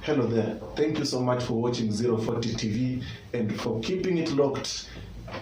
Hello there. Thank you so much for watching 040 TV and for keeping it locked,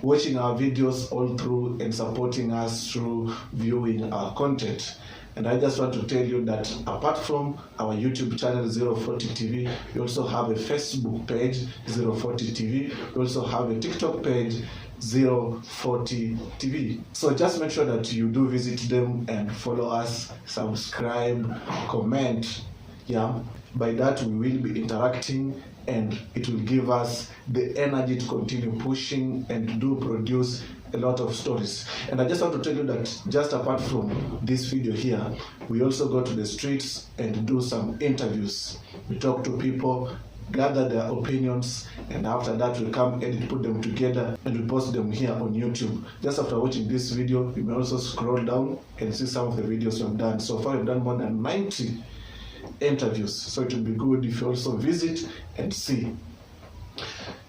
watching our videos all through and supporting us through viewing our content. And I just want to tell you that apart from our YouTube channel 040 TV, we also have a Facebook page 040 TV. We also have a TikTok page 040 TV. So just make sure that you do visit them and follow us, subscribe, comment. Yeah, by that we will be interacting and it will give us the energy to continue pushing and do produce a lot of stories. And I just want to tell you that just apart from this video here, we also go to the streets and do some interviews. We talk to people, gather their opinions, and after that we come and put them together and we post them here on YouTube. Just after watching this video, you may also scroll down and see some of the videos we've done. So far we've done more than 90 interviews, so it would be good if you also visit and see.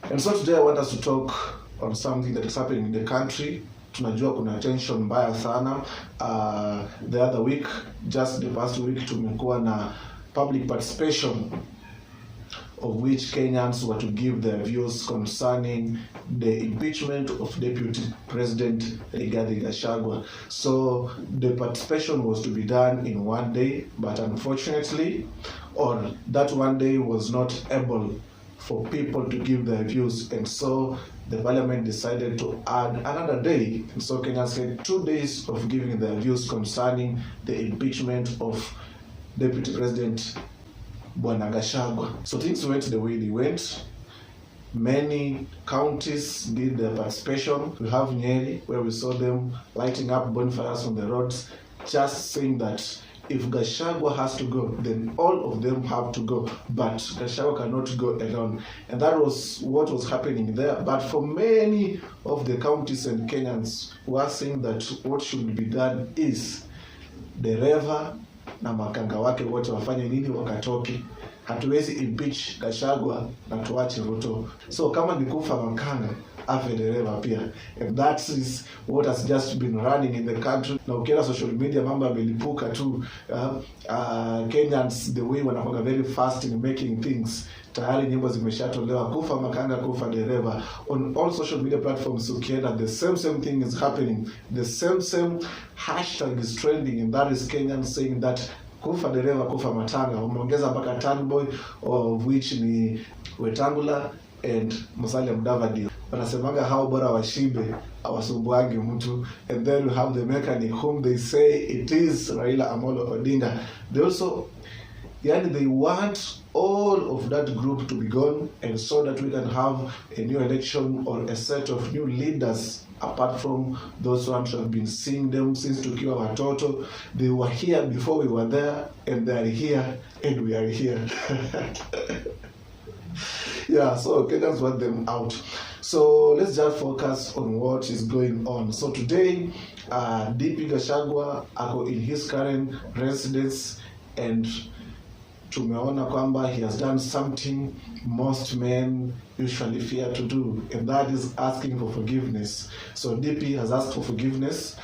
And so today I want us to talk on something that is happening in the country. Tunajua kuna tension mbaya sana. The other week, just the past week, tumekuwa na public participation of which Kenyans were to give their views concerning the impeachment of Deputy President Rigathi Gachagua. So the participation was to be done in one day, but unfortunately, or that one day was not able for people to give their views, and so the parliament decided to add another day. And so Kenyans had 2 days of giving their views concerning the impeachment of Deputy President Bwana Gachagua. So things went the way they went. Many counties did their participation. We have Nyeri, where we saw them lighting up bonfires on the roads, just saying that if Gachagua has to go, then all of them have to go. But Gachagua cannot go alone. And that was what was happening there. But for many of the counties and Kenyans who are saying that what should be done is the Reva na makanga wake wote wafanye nini wakatoke. Hatuwezi impeach Gachagua na tuache Ruto. So kama ni kufa makanga, afe dereva pia. And that is what has just been running in the country. Na ukienda social media mambo yamelipuka tu. Kenyans the way wanakuwa very fast in making things. Tayari nyimbo zimeshatolewa, kufa makanga, kufa dereva. On all social media platforms ukienda, the same thing is happening. The same hashtag is trending, and that is Kenyans saying that kufa dereva, kufa matanga. Wameongeza mpaka Turnboy, of which ni Wetangula and Musalia Mudavadi. Wanasemaga hao bora washibe awasumbuangi mtu. And then we have the mechanic whom they say it is Raila Amolo Odinga. They also, they want all of that group to be gone, and so that we can have a new election or a set of new leaders apart from those ones who have been seeing them since tukiwa watoto. They were here before we were there, and they are here and we are here. Yeah, so Kenyans want them out. So let's just focus on what is going on. So today, DP Gachagua ako in his current residence, and tumeona kwamba he has done something most men usually fear to do, and that is asking for forgiveness. So DP has asked for forgiveness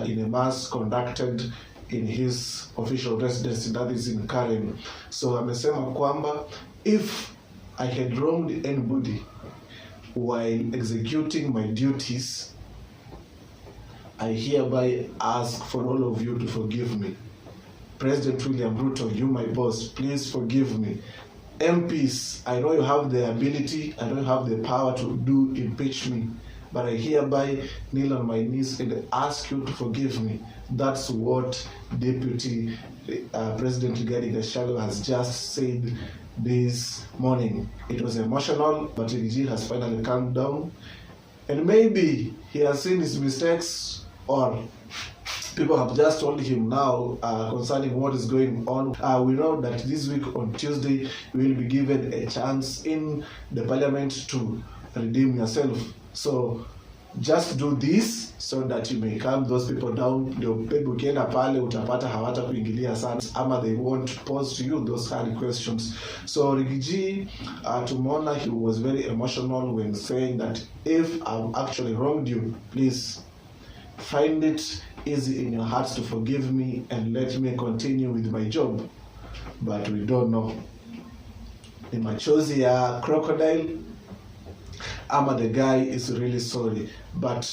in a mass conducted in his official residence, that is in Karen. So amesema kwamba if I had wronged anybody while executing my duties, I hereby ask for all of you to forgive me. President William Ruto, you my boss, please forgive me. MPs, I know you have the ability, I know you have the power to do impeach me, but I hereby kneel on my knees and ask you to forgive me. That's what Deputy President Rigathi Gachagua has just said this morning. It was emotional, but Rigathi has finally calmed down, and maybe he has seen his mistakes, or people have just told him now concerning what is going on. We know that this week on Tuesday, we will be given a chance in the parliament to redeem yourself. So just do this so that you may calm those people down. Ndio maybe ukienda pale utapata hawata kuingilia sana, ama they won't pose to you those hard questions. So Rigiji, tumeona he was very emotional when saying that if I've actually wronged you, please find it easy in your hearts to forgive me and let me continue with my job. But we don't know. ni machozi ya crocodile ama the guy is really sorry. But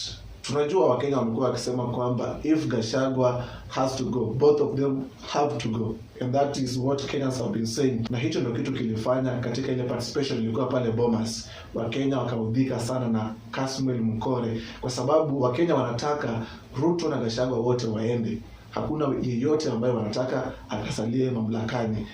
tunajua Wakenya wamekuwa wakisema kwamba if Gachagua has to go, both of them have to go, and that is what Kenyans have been saying. Na hicho ndio kitu kilifanya katika ile participation ilikuwa pale Bomas, Wakenya wakaudhika sana na Kasmuel Mukore, kwa sababu Wakenya wanataka Ruto na Gachagua wote waende. Hakuna yeyote ambaye wanataka akasalie mamlakani.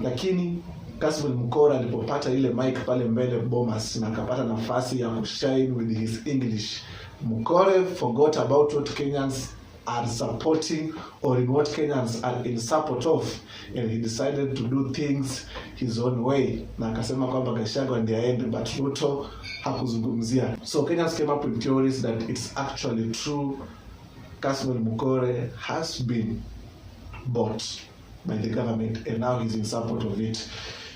Lakini Kasmuel Mukore alipopata ile mic pale mbele Bomas na akapata nafasi ya kushine with his English, Mukore forgot about what Kenyans are supporting or in what Kenyans are in support of, and he decided to do things his own way, na akasema kwamba Gachagua ndiye aende, but Ruto hakuzungumzia. So Kenyans came up with theories that it's actually true. Kasmuel Mukore has been bought by the government and now he's in support of it.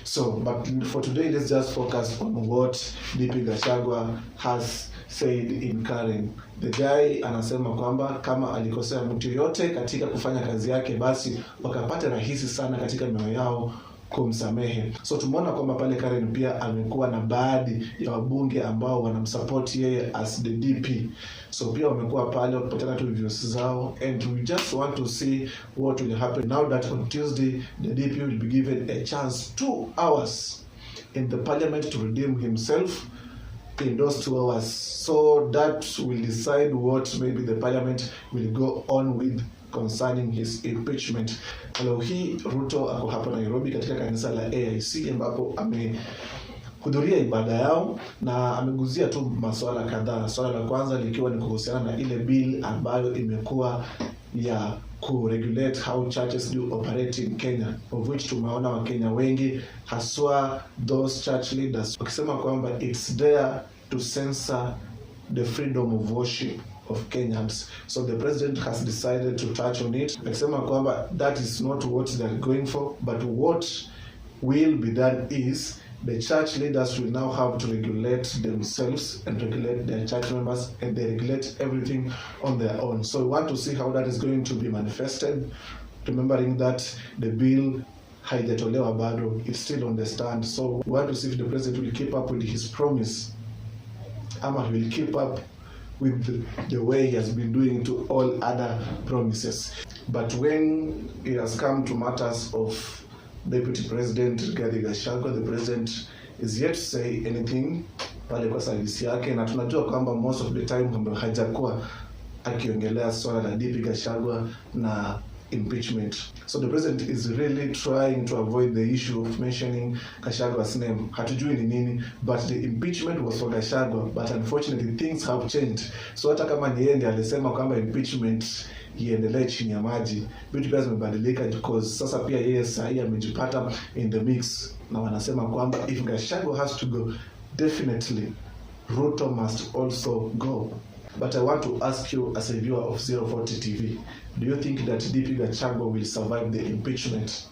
So, but for today, let's just focus on what DP Gachagua has said in Karen. The guy anasema kwamba kama alikosea mtu yote katika kufanya kazi yake, basi wakapata rahisi sana katika mioyo yao kumsamehe. So tumeona kwamba pale Karen pia amekuwa na baadhi ya wabunge ambao wanamsupport yeye as the DP. So pia wamekuwa pale wakipatana tu views zao, and we just want to see what will happen now that on Tuesday the DP will be given a chance 2 hours in the parliament to redeem himself in those 2 hours. So that will decide what maybe the parliament will go on with concerning his impeachment. Leo hii Ruto ako hapa Nairobi katika kanisa la AIC ambapo amehudhuria ibada yao na ameguzia tu masuala kadhaa. Swala la kwanza likiwa ni kuhusiana na ile bill ambayo imekuwa ya kuregulate how churches do operate in Kenya, of which tumeona Wakenya wengi haswa those church leaders wakisema kwamba it's there to censor the freedom of worship of Kenyans. So the president has decided to touch on it. Akisema kwamba that is not what they are going for, but what will be done is the church leaders will now have to regulate themselves and regulate their church members, and they regulate everything on their own. So we want to see how that is going to be manifested, remembering that the bill haijatolewa bado, it's still on the stand. So we want to see if the president will keep up with his promise, ama he will keep up with the way he has been doing to all other promises. But when it has come to matters of Deputy President Rigathi Gachagua, the president is yet to say anything pale kwa service yake, na tunajua kwamba most of the time hajakuwa akiongelea swala la DP Gachagua na impeachment. So the president is really trying to avoid the issue of mentioning Gachagua's name. Hatujui ni nini, but the impeachment was for Gachagua, but unfortunately things have changed. So hata kama ni yeye ndiye alisema kwamba impeachment iendelee chini ya maji, vitu pia zimebadilika, because sasa pia yeye sahi amejipata in the mix, na wanasema kwamba if Gachagua has to go, definitely Ruto must also go. But I want to ask you as a viewer of 040 TV, do you think that DP Gachagua will survive the impeachment?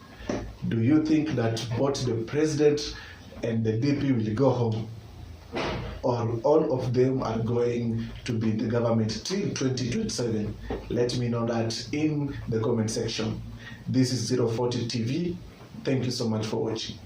Do you think that both the president and the DP will go home? Or all of them are going to be in the government till 2027? Let me know that in the comment section. This is 040 TV. Thank you so much for watching.